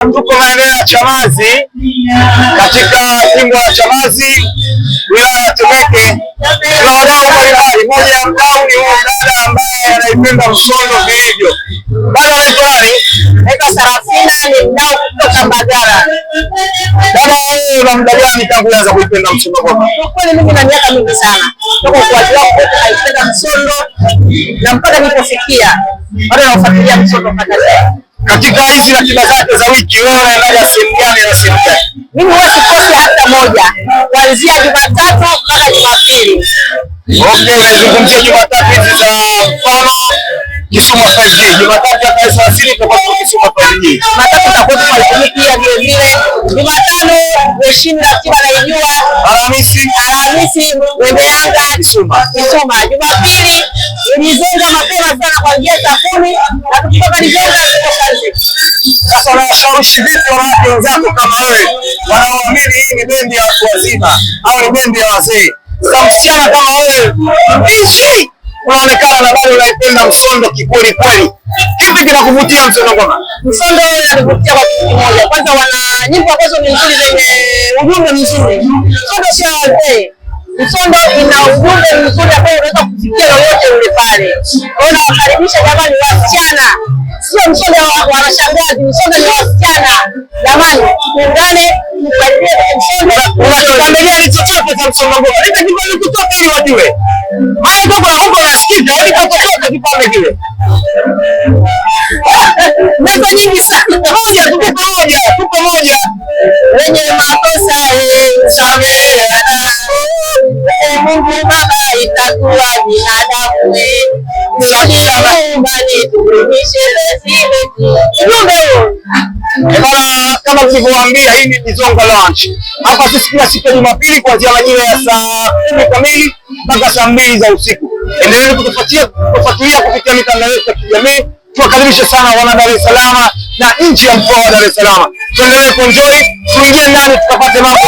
Tuko maeneo ya Chamazi katika jimbo la Chamazi wilaya ya Temeke. Tuna wadau mbalimbali, moja ya mdau ni huyu dada ambaye anaipenda msondo vilivyo. Dada anaitwa nani? Naitwa Sarafina, ni mdau kutoka Mbagala. Dada wewe una muda gani tangu uanza kuipenda msondo kwa? Kwa kweli mimi na miaka mingi sana. Toka ukuaji wangu naipenda msondo na mpaka nilipofikia bado nafuatilia msondo mpaka leo. Katika hizi ratiba zake za wiki wewe unaendaga sehemu gani na sehemu gani? Mimi huwa sikosi hata moja, kuanzia Jumatatu mpaka Jumapili. Okay, unazungumzia Jumatatu hizi za mfano Kisuma 5G. Jumatatu ya tarehe 30 tutakuwa Kisuma 5G. Jumatatu tutakuwa pia vile vile. Jumatano heshima ratiba naijua. Alhamisi wende Yanga Kisuma. Jumapili nilizenga mapema sana kuanzia Tafuni na kutoka Nizenga kazi. Sasa unawashawishi vipi wanawake wenzako kama wewe wanaoamini hii ni bendi ya watu wazima au ni bendi ya wazee? Sasa msichana kama wewe ishi unaonekana na bado unaipenda msondo kikweli kweli. Kipi kinakuvutia msondo ngoma? Msondo unanivutia kwa kitu kimoja. Kwanza wana nyimbo ambazo ni nzuri zenye ujumbe mzuri. Msondo sio wazee. Msondo ina ujumbe mzuri ambao unaweza kufikia yoyote yule pale. Kwa hiyo nawakaribisha jamani wasichana. Sio msondo wanashangazi, msondo ni wasichana. Jamani, tuungane tukaribie msondo. Unachoangalia ni chochote cha msondo ngoma. Leta kipande kutoka ili wajue. Maana huko unasikika, yani kutoka kipande kile. Ndio nyingi sana. Tuko moja. Wenye makosa samehe. Mungu Baba itakuwa binadamu. Kama tulivyowaambia, hii ni Bizonga Lounge. Hapa sisi kila siku ya Jumapili kuanzia majira ya saa 10 kamili mpaka saa 2 za usiku. Endeleeni kutufuatilia kupitia mitandao yetu ya kijamii. Tuwakaribishe sana wana Dar es Salaam na nchi ya mkoa wa Dar es Salaam. Tuendelee kuenjoy, tuingie ndani tukapate mambo.